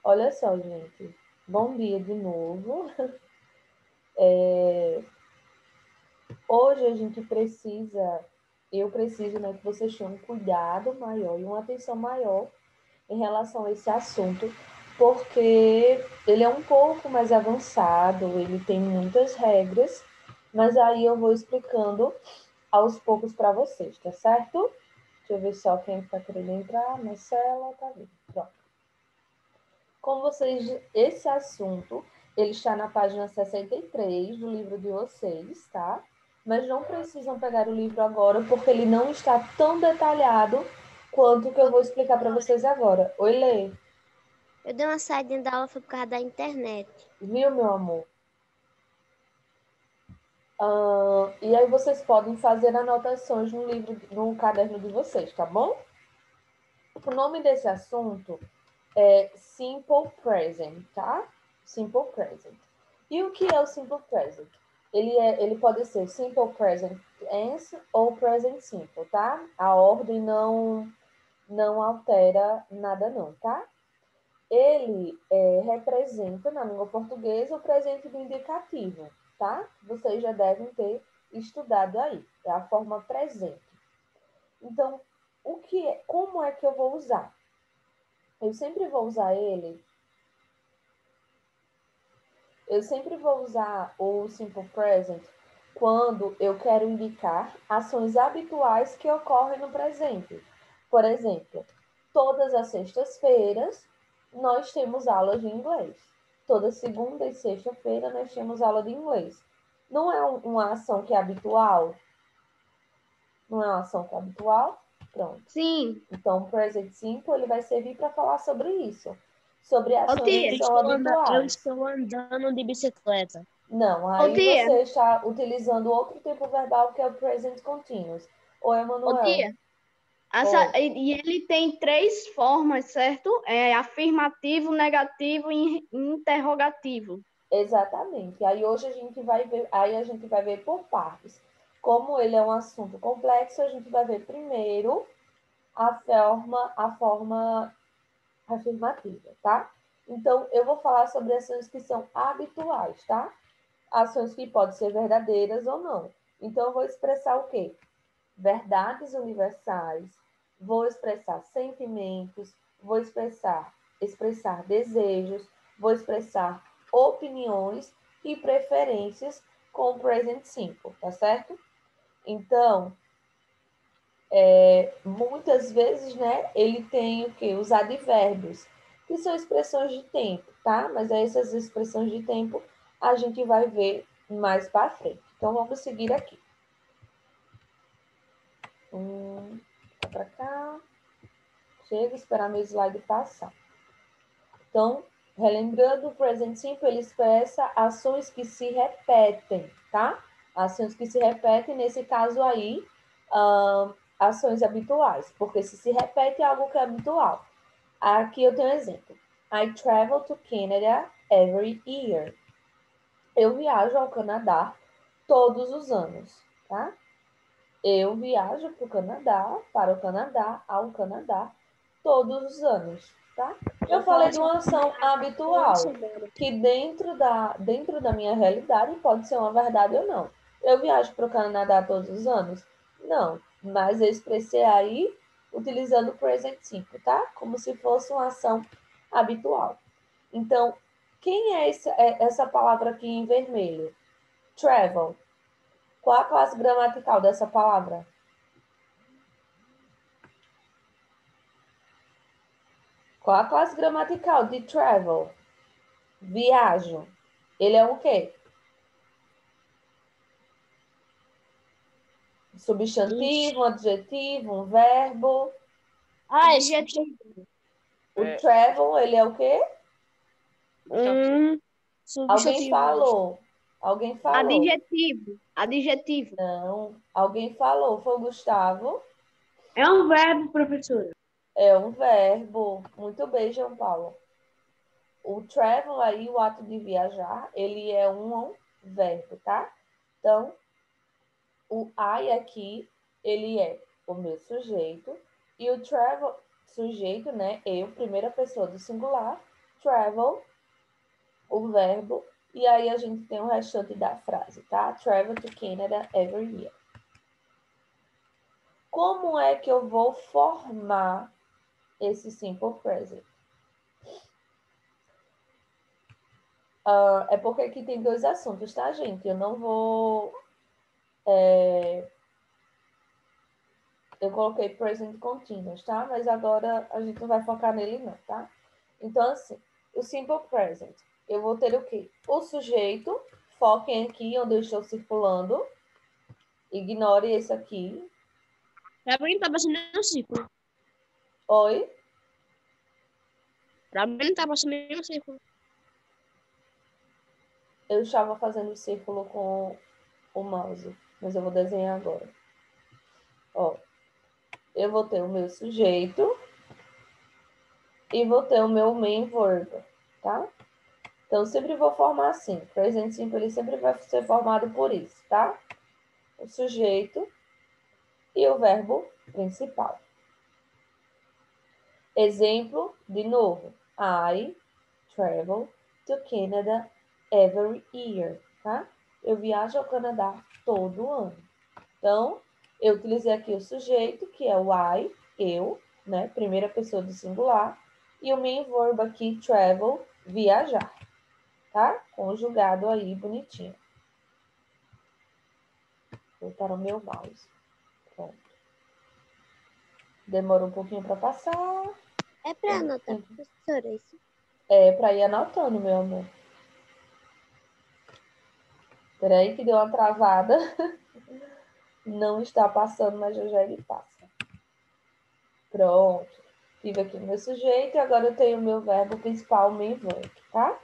Olha só, gente. Bom dia de novo. Hoje a gente precisa, eu preciso, né, que vocês tenham um cuidado maior e uma atenção maior em relação a esse assunto, porque ele é um pouco mais avançado, ele tem muitas regras, mas aí eu vou explicando aos poucos para vocês, tá certo? Deixa eu ver só quem está querendo entrar. Marcela, tá vindo. Pronto. Com vocês, esse assunto, ele está na página 63 do livro de vocês, tá? Mas não precisam pegar o livro agora, porque ele não está tão detalhado quanto o que eu vou explicar para vocês agora. Oi, Lê. Eu dei uma saída da aula foi por causa da internet. Viu, meu amor? E aí vocês podem fazer anotações no livro, no caderno de vocês, tá bom? O nome desse assunto é Simple Present, tá? Simple Present. E o que é o Simple Present? Ele pode ser Simple Present Tense ou Present Simple, tá? A ordem não altera nada não, tá? Ele representa, na língua portuguesa, o presente do indicativo, tá? Vocês já devem ter estudado aí. É a forma presente. Então, como é que eu vou usar? Eu sempre vou usar ele. Eu sempre vou usar o Simple Present quando eu quero indicar ações habituais que ocorrem no presente. Por exemplo, todas as sextas-feiras nós temos aulas de inglês. Toda segunda e sexta-feira nós temos aula de inglês. Não é uma ação que é habitual? Não é uma ação que é habitual? Pronto. Sim. Então, o present simple ele vai servir para falar sobre isso, sobre Ô, ações que tia, são eu habituais. estou andando de bicicleta. Não, Ô, aí tia, você está utilizando outro tempo verbal que é o present continuous. Oi, ô, Emanuel. tia, Oi. e ele tem três formas, certo? É afirmativo, negativo e interrogativo. Exatamente. Aí a gente vai ver por partes. Como ele é um assunto complexo, a gente vai ver primeiro a forma afirmativa, tá? Então, eu vou falar sobre ações que são habituais, tá? Ações que podem ser verdadeiras ou não. Então, eu vou expressar o quê? Verdades universais, vou expressar sentimentos, vou expressar desejos, vou expressar opiniões e preferências com o present simple, tá certo? Então, muitas vezes, né, ele tem o quê? Os advérbios, que são expressões de tempo, tá? Mas essas expressões de tempo a gente vai ver mais para frente. Então, vamos seguir aqui. Para cá. Chega, esperar meu slide passar. Então, relembrando, o present simple, ele expressa ações que se repetem, tá? Ações que se repetem, nesse caso aí, ações habituais, porque se repete é algo que é habitual. Aqui eu tenho um exemplo. I travel to Canada every year. Eu viajo ao Canadá todos os anos, tá? Eu viajo para o Canadá, ao Canadá, todos os anos, tá? Eu Eu falei falo de uma sobre ação habitual, agora. que dentro da minha realidade pode ser uma verdade ou não. Eu viajo para o Canadá todos os anos? Não, mas eu expressei aí utilizando o present simple, tá? Como se fosse uma ação habitual. Então, quem é essa palavra aqui em vermelho? Travel. Qual a classe gramatical dessa palavra? Qual a classe gramatical de travel? Viajo. Ele é um quê? Substantivo, um adjetivo, um verbo. Adjetivo. O travel, ele é o quê? Um Alguém substantivo. falou. Alguém falou. Adjetivo. Adjetivo. Não. Alguém falou. Foi o Gustavo. É um verbo, professora. É um verbo. Muito bem, João Paulo. O travel aí, o ato de viajar, ele é um verbo, tá? Então, o I aqui, ele é o meu sujeito, e o travel, sujeito, né? Eu, primeira pessoa do singular, travel, o verbo, e aí a gente tem o restante da frase, tá? Travel to Canada every year. Como é que eu vou formar esse simple present? É porque aqui tem dois assuntos, tá, gente? Eu não vou... Eu coloquei present continuous, tá? Mas agora a gente não vai focar nele não, tá? Então, assim, o simple present, eu vou ter o quê? O sujeito, foquem aqui onde eu estou circulando. Ignore esse aqui. Pra mim tá passando um círculo. Oi? Pra mim tá passando um círculo. Eu estava fazendo o círculo com o mouse, mas eu vou desenhar agora. Ó, eu vou ter o meu sujeito e vou ter o meu main verb, tá? Então, eu sempre vou formar assim. Present simple, ele sempre vai ser formado por isso, tá? O sujeito e o verbo principal. Exemplo, de novo. I travel to Canada every year, tá? Eu viajo ao Canadá todo ano. Então, eu utilizei aqui o sujeito, que é o I, eu, né? Primeira pessoa do singular. E o main verb aqui, travel, viajar, tá? Conjugado aí, bonitinho. Vou para o meu mouse. Pronto. Demora um pouquinho para passar. É para anotar, professora, isso? É para ir anotando, meu amor. Peraí que deu uma travada. Não está passando, mas já ele passa. Pronto. Tive aqui o meu sujeito e agora eu tenho o meu verbo principal, main verb, tá?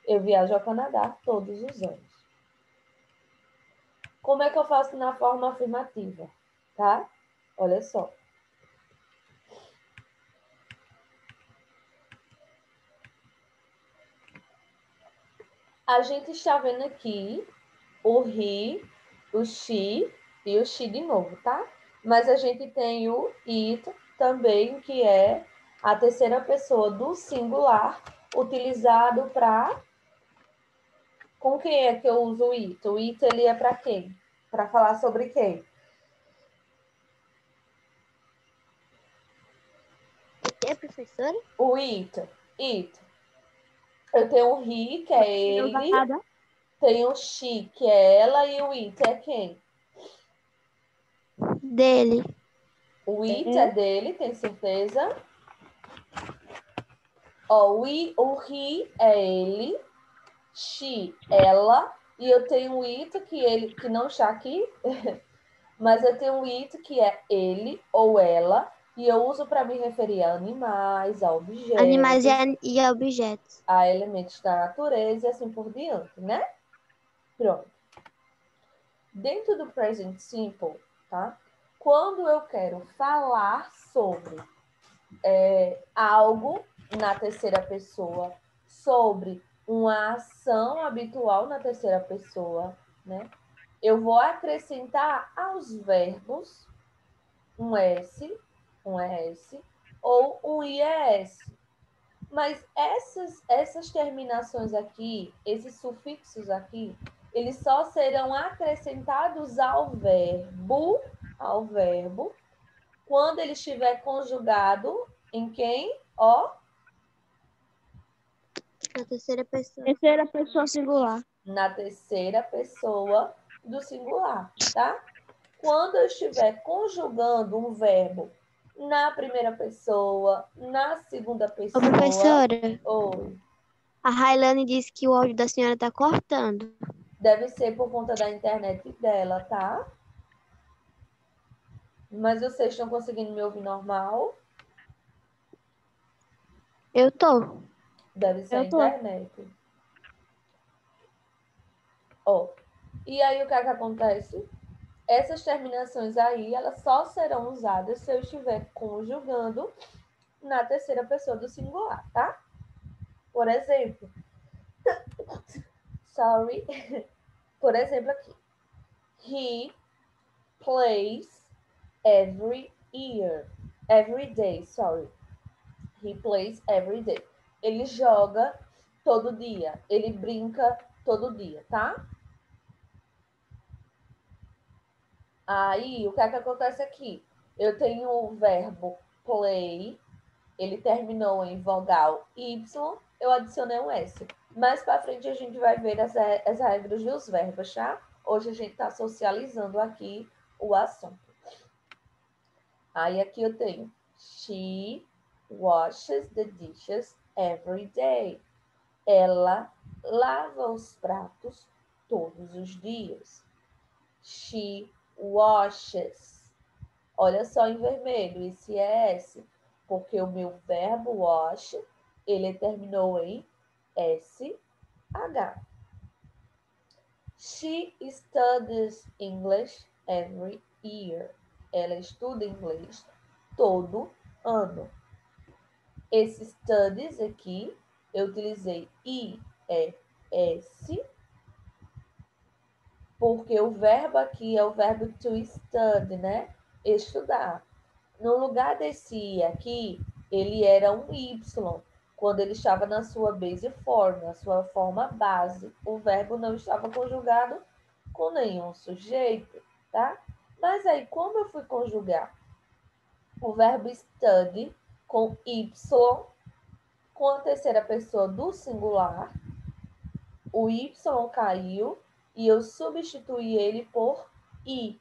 Eu viajo ao Canadá todos os anos. Como é que eu faço na forma afirmativa, tá? Olha só. A gente está vendo aqui o he, o she e o she de novo, tá? Mas a gente tem o it também, que é a terceira pessoa do singular, utilizado para... Com quem é que eu uso o it? O it, ele é para quem? Para falar sobre quem? O que, professora? O it. Eu tenho o he, que é ele. Tem o she, que é ela. E o it é quem? Dele. O it é dele, tem certeza? Ó, o he é ele. She, ela. E eu tenho o it, que não está aqui. Mas eu tenho o it, que é ele ou ela. E eu uso para me referir a animais, a objetos. Animais e objetos. A elementos da natureza e assim por diante, né? Pronto. Dentro do present simple, tá? Quando eu quero falar sobre algo na terceira pessoa, sobre uma ação habitual na terceira pessoa, né? Eu vou acrescentar aos verbos um S, um ES ou um IES. Mas essas terminações aqui, esses sufixos aqui, eles só serão acrescentados ao verbo, quando ele estiver conjugado em quem? Ó. Na terceira pessoa. Terceira pessoa singular. Na terceira pessoa do singular, tá? Quando eu estiver conjugando um verbo na primeira pessoa, na segunda pessoa... Ô, professora. Oi. A Railane disse que o áudio da senhora está cortando. Deve ser por conta da internet dela, tá? Mas vocês estão conseguindo me ouvir normal? Eu tô. Deve ser a internet. Ó. E aí, o que é que acontece? Essas terminações aí, elas só serão usadas se eu estiver conjugando na terceira pessoa do singular, tá? Por exemplo, sorry. Por exemplo aqui. He plays every year. Every day, sorry. He plays every day. ele joga todo dia, ele brinca todo dia, tá? Aí, o que é que acontece aqui? Eu tenho o verbo play, ele terminou em vogal Y, eu adicionei um S. Mais para frente a gente vai ver as regras dos verbos, tá? Hoje a gente está socializando aqui o assunto. Aí aqui eu tenho she washes the dishes every day. Ela lava os pratos todos os dias. She washes. Olha só em vermelho, esse é S, porque o meu verbo wash, ele terminou em SH. She studies English every year. Ela estuda inglês todo ano. Esse studies aqui, eu utilizei IES, porque o verbo aqui é o verbo to study, né? Estudar. No lugar desse I aqui, ele era um Y, quando ele estava na sua base form, na sua forma base. O verbo não estava conjugado com nenhum sujeito, tá? Mas aí, como eu fui conjugar o verbo study com Y, com a terceira pessoa do singular, o Y caiu e eu substituí ele por I.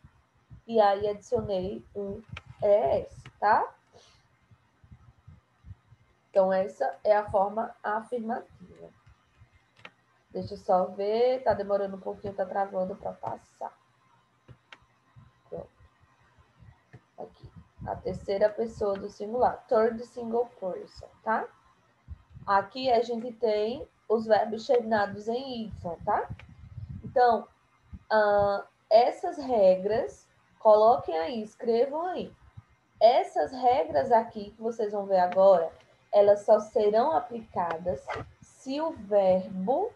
E aí adicionei um ES, tá? Então, essa é a forma afirmativa. Deixa eu só ver. Tá demorando um pouquinho, tá travando para passar. Pronto. Aqui. A terceira pessoa do singular. Third single person, tá? Aqui a gente tem os verbos terminados em Y, tá? Então, essas regras, coloquem aí, escrevam aí. Essas regras aqui que vocês vão ver agora, elas só serão aplicadas se o verbo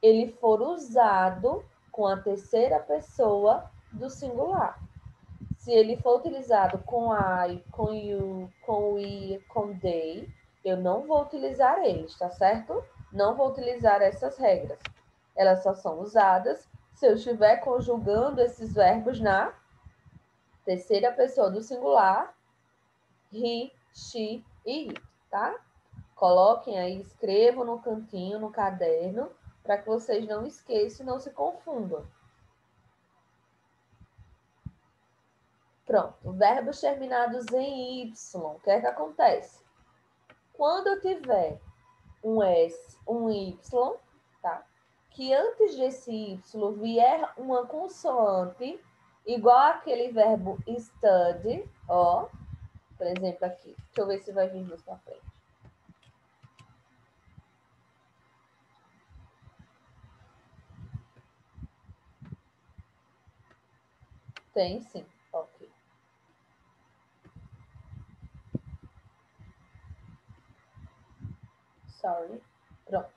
ele for usado com a terceira pessoa do singular. Se ele for utilizado com I, com you, com we, com they, eu não vou utilizar eles, tá certo? Não vou utilizar essas regras. Elas só são usadas se eu estiver conjugando esses verbos na terceira pessoa do singular, he, she e it, tá? Coloquem aí, escrevam no cantinho, no caderno, para que vocês não esqueçam e não se confundam. Pronto, verbos terminados em Y, o que é que acontece? Quando eu tiver um S, um Y, tá? Que antes desse Y vier uma consoante, igual aquele verbo study, ó, por exemplo aqui. Deixa eu ver se vai vir mais pra frente. Tem sim, ok. Sorry. Pronto.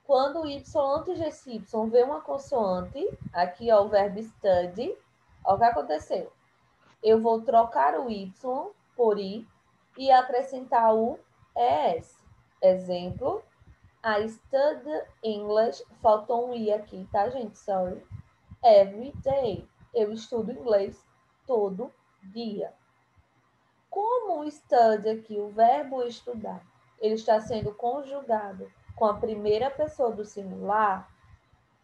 Quando o Y antes desse Y vê uma consoante, aqui ó, o verbo study, ó, o que aconteceu? Eu vou trocar o Y por I e acrescentar o ES. Exemplo, I study English, faltou um I aqui, tá, gente? Sorry. Every day. Eu estudo inglês todo dia. Como o study aqui, o verbo estudar, ele está sendo conjugado com a primeira pessoa do singular,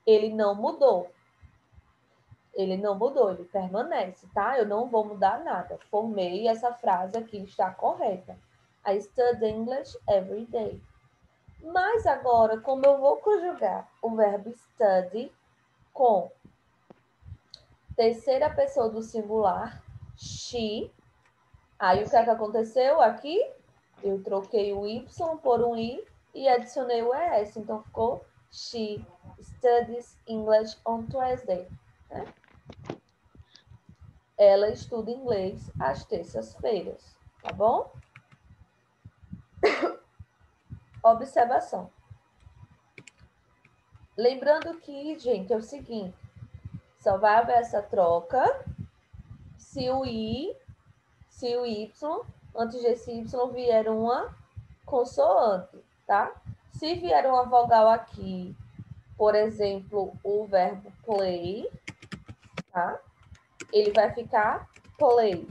ele não mudou. Ele não mudou, ele permanece, tá? Eu não vou mudar nada. Formei essa frase aqui, está correta. I study English every day. Mas agora, como eu vou conjugar o verbo study com terceira pessoa do singular, she, aí o que é que aconteceu aqui? Eu troquei o Y por um I e adicionei o ES. Então, ficou she studies English on Tuesday. Né? Ela estuda inglês às terças-feiras, tá bom? Observação. Lembrando que, gente, é o seguinte, só vai haver essa troca se o I, se o Y, antes desse Y vier uma consoante. tá? Se vier uma vogal aqui, por exemplo, o verbo play, tá? Ele vai ficar plays.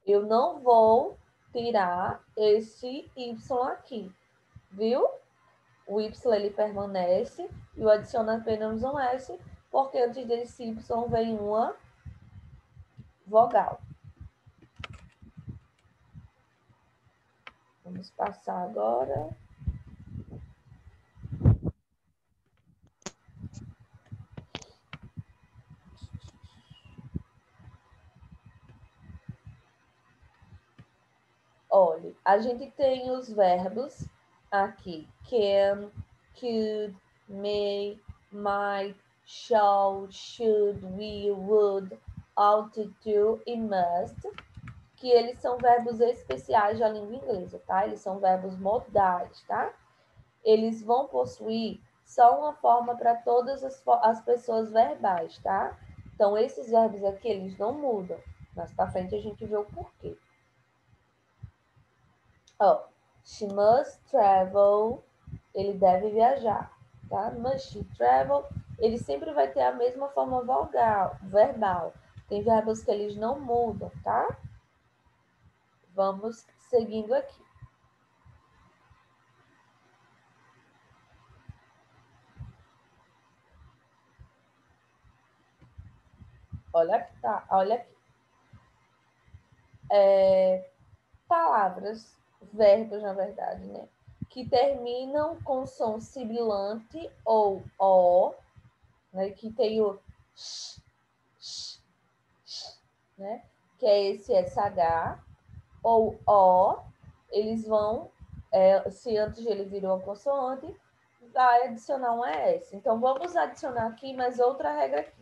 Eu não vou tirar esse Y aqui, viu? O Y ele permanece e eu adiciono apenas um S, porque antes desse Y vem uma vogal. Vamos passar agora. Olha, a gente tem os verbos aqui. Can, could, may, might, shall, should, will, would, ought to e must, que eles são verbos especiais da língua inglesa, tá? Eles são verbos modais, tá? Eles vão possuir só uma forma para todas as pessoas verbais, tá? Então, esses verbos aqui, eles não mudam. Mais para frente a gente vê o porquê. Ó, she must travel, ele deve viajar, tá? Must she travel, ele sempre vai ter a mesma forma verbal. Tem verbos que eles não mudam, tá? Vamos seguindo aqui. Olha aqui, tá? Olha aqui. Palavras, verbos, na verdade, né? Que terminam com som sibilante ou O, né? Que tem o sh, sh, sh, né? Que é esse SH, ou O, eles vão, se antes de ele vir uma consoante, vai adicionar um ES. Então, vamos adicionar aqui mais outra regra aqui.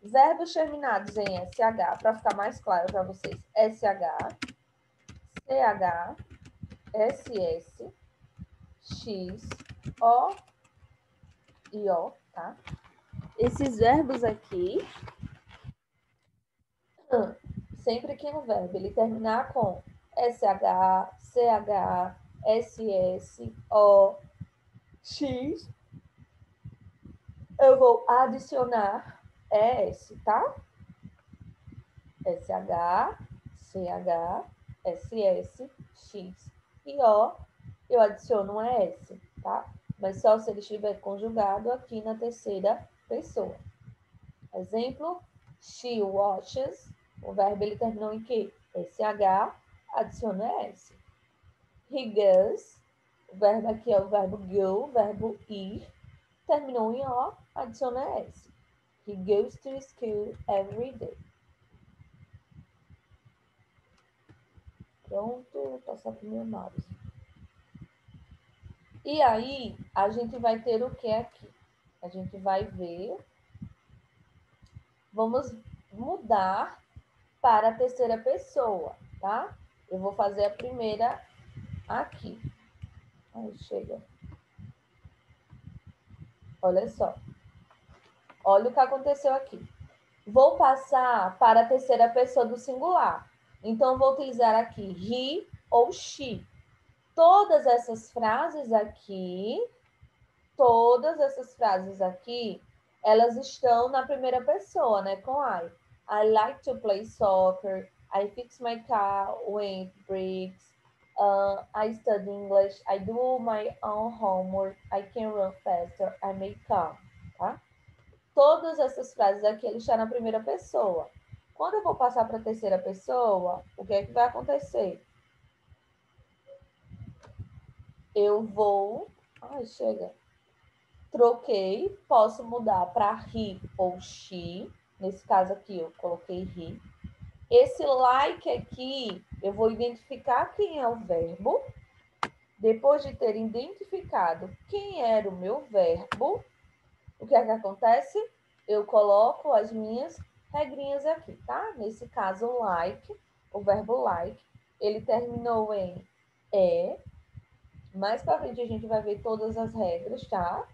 Verbos terminados em SH, para ficar mais claro para vocês. SH, CH, SS, X, O e O, tá? Esses verbos aqui, sempre que o verbo ele terminar com SH, CH, SS, O, X, eu vou adicionar ES, tá? SH, CH, SS, X e O, eu adiciono um ES, tá? Mas só se ele estiver conjugado aqui na terceira pessoa. Exemplo, she watches, o verbo ele terminou em quê? SH, adiciona S. He goes, o verbo aqui é o verbo go, o verbo ir, terminou em O, adiciona S. He goes to school every day. Pronto, vou passar para o meu mouse. E aí, a gente vai ter o que aqui? A gente vai ver. Vamos mudar para a terceira pessoa, tá? Eu vou fazer a primeira aqui. Aí, chega. Olha só. Olha o que aconteceu aqui. Vou passar para a terceira pessoa do singular. Então, vou utilizar aqui he ou she. Todas essas frases aqui, elas estão na primeira pessoa, né? Com I. I like to play soccer. I fix my car when it breaks. I study English. I do my own homework. I can run faster. I may come. Tá? Todas essas frases aqui, eles estão na primeira pessoa. Quando eu vou passar para a terceira pessoa, o que é que vai acontecer? Eu vou... Ai, chega. Troquei, posso mudar para he ou she. Nesse caso aqui, eu coloquei he. Esse like aqui, eu vou identificar quem é o verbo. Depois de ter identificado quem era o meu verbo, o que é que acontece? Eu coloco as minhas regrinhas aqui, tá? Nesse caso, like, o verbo like, ele terminou em E. Mais para frente a gente vai ver todas as regras, tá?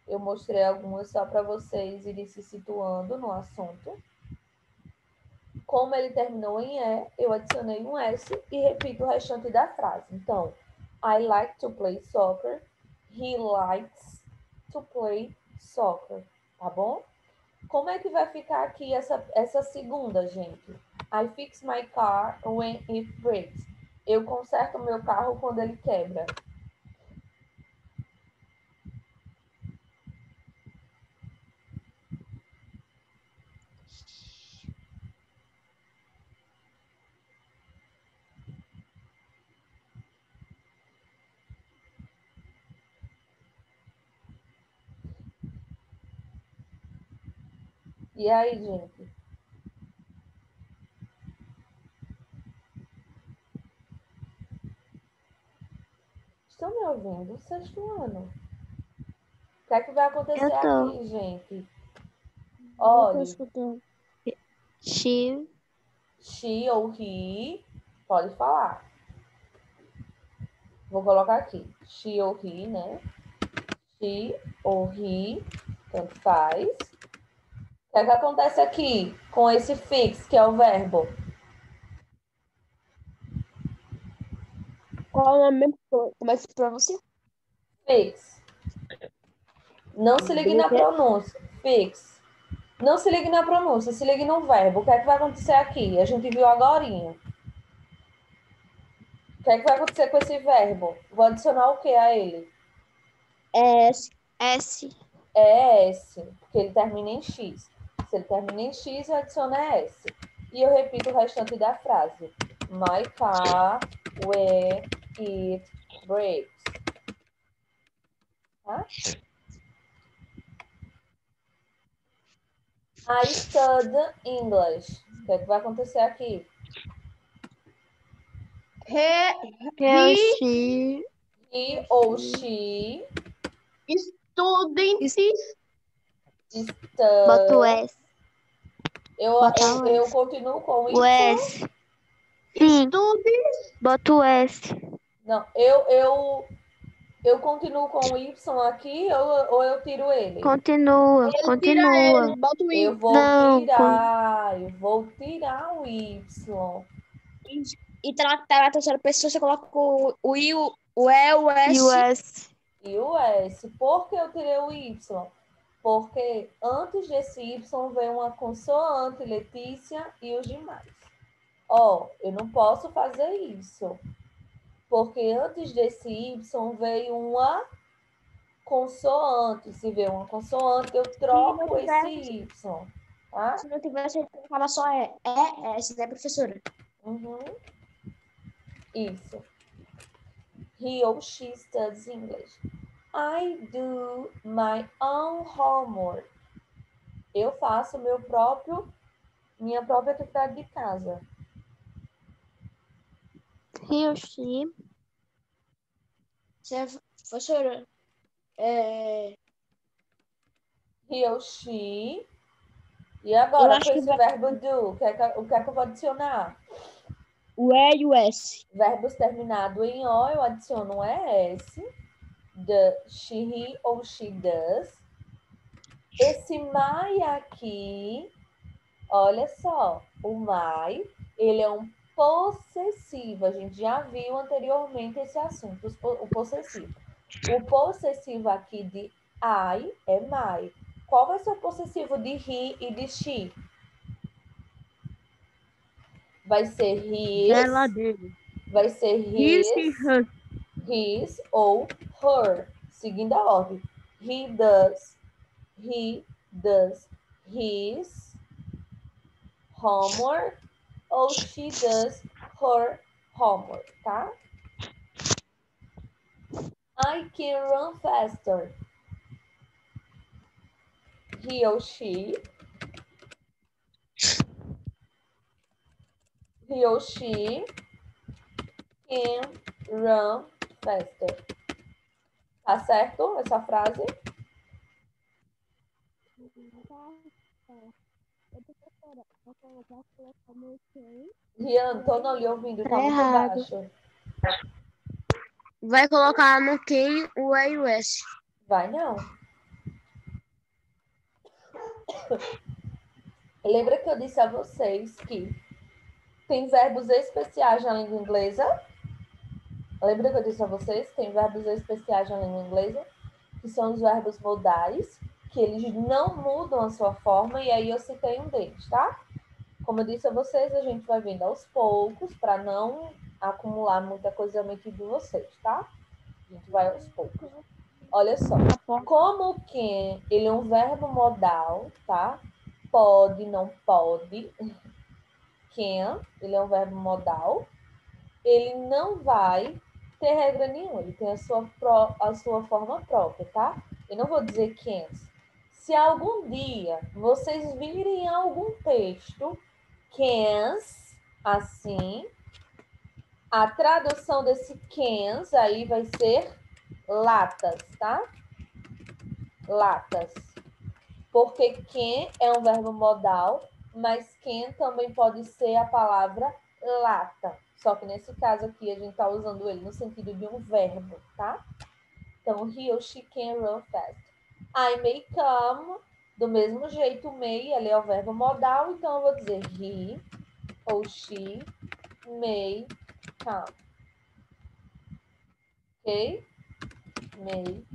Eu mostrei algumas só para vocês irem se situando no assunto. Como ele terminou em E, eu adicionei um S e repito o restante da frase. Então, I like to play soccer. He likes to play soccer. Tá bom? Como é que vai ficar aqui essa segunda, gente? I fix my car when it breaks. Eu conserto o meu carro quando ele quebra. E aí, gente? Estão me ouvindo? Sexto ano. O que é que vai acontecer Eu tô. aqui, gente? Eu tô Olha, escutando. She, she ou he, pode falar. Vou colocar aqui. She ou he, né? She ou he, tanto faz. O que é que acontece aqui com esse fix, que é o verbo? Qual é o nome mesmo? Como é que pra você? Fix. Não se ligue na pronúncia. Fix. Não se ligue na pronúncia, se ligue no verbo. O que é que vai acontecer aqui? A gente viu agorinha. O que é que vai acontecer com esse verbo? Vou adicionar o que a ele? S. S. É S, porque ele termina em X. Se ele termina em X, eu adiciono S. E eu repito o restante da frase. My car, when it breaks. Tá? I study English. O que é que vai acontecer aqui? Eu, she, He ou she Students. boto study. S. Bota o Eu S. continuo com O Y. S. Sim, Students. boto o S. Não, eu continuo com o Y aqui ou eu tiro ele? Continua, Tira continua. ele, bota o Eu I. vou Não, vou tirar o Y. E tá na terceira pessoa, você coloca o I, o E, o e o S. S. E o S. Por que eu tirei o Y? Porque antes desse Y vem uma consoante, Letícia, e os demais. Ó, eu não posso fazer isso. Porque antes desse Y veio uma consoante. Se vê uma consoante, eu troco esse Y. Tá? Se não tivesse, ele colocava só S, né, professora? Uhum. Isso. He or she studies English. I do my own homework. Eu faço minha própria atividade de casa. He or she. Professora, He or she. E eu agora, acho com que esse verbo do, o que é que eu vou adicionar? o E e o S. Verbos terminados em O, eu adiciono um ES. The, she, he ou she does. Esse my aqui, olha só, o my, ele é um possessivo. A gente já viu anteriormente esse assunto, o possessivo. O possessivo aqui de I é my. Qual vai ser o possessivo de he e de she? Vai ser his, dele. vai ser his ou her, seguindo a ordem. He does his homework ou she does her homework, tá? I can run faster. He ou she can run faster. Tá certo essa frase? Rian, tô não lhe ouvindo, tá muito Errado. baixo. Vai colocar no quem o E e o S. Vai não. Lembra que eu disse a vocês que tem verbos especiais na língua inglesa? Lembra que eu disse a vocês? Tem verbos especiais na língua inglesa, que são os verbos modais, que eles não mudam a sua forma, e aí eu citei um deles, tá? Como eu disse a vocês, a gente vai vendo aos poucos, para não acumular muita coisa na mente de vocês, tá? A gente vai aos poucos. Olha só, como que ele é um verbo modal, tá? Pode, não pode. Can, ele é um verbo modal. Ele não vai ter regra nenhuma, ele tem a sua forma própria, tá? Eu não vou dizer cans. Se algum dia vocês virem em algum texto cans, assim, a tradução desse cans aí vai ser latas, tá? Latas. Porque can é um verbo modal, mas can também pode ser a palavra lata. Só que nesse caso aqui a gente está usando ele no sentido de um verbo, tá? Então, he or she can run fast. I may come, do mesmo jeito, may, ele é o verbo modal, então eu vou dizer he ou she may come. Ok? May come.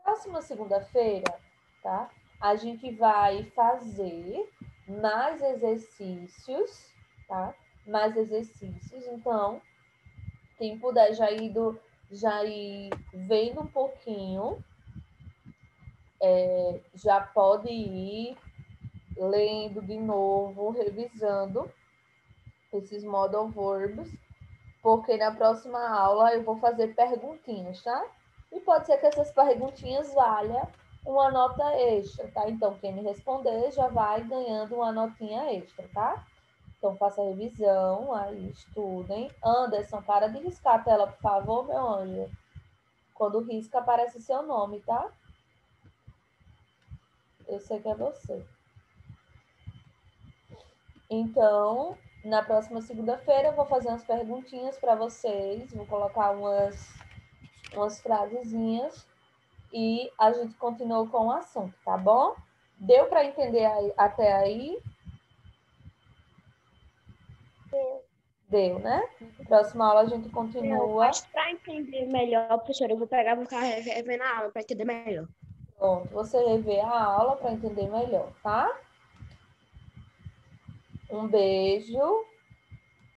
Próxima segunda-feira, tá? A gente vai fazer mais exercícios, tá? Mais exercícios. Então, quem puder já ir vendo um pouquinho, já pode ir lendo de novo, revisando esses modal verbs, porque na próxima aula eu vou fazer perguntinhas, tá? E pode ser que essas perguntinhas valham uma nota extra, tá? Então, quem me responder já vai ganhando uma notinha extra, tá? Então, faça a revisão, aí estudem. Anderson, para de riscar a tela, por favor, meu anjo. Quando risca, aparece seu nome, tá? Eu sei que é você. Então, na próxima segunda-feira, eu vou fazer umas perguntinhas para vocês. Vou colocar umas frasezinhas e a gente continua com o assunto, tá bom? Deu para entender até aí? Deu, né? Próxima aula a gente continua. Mas para entender melhor, professora, eu vou pegar e vou rever na aula para entender melhor. Pronto, você rever a aula para entender melhor, tá? Um beijo.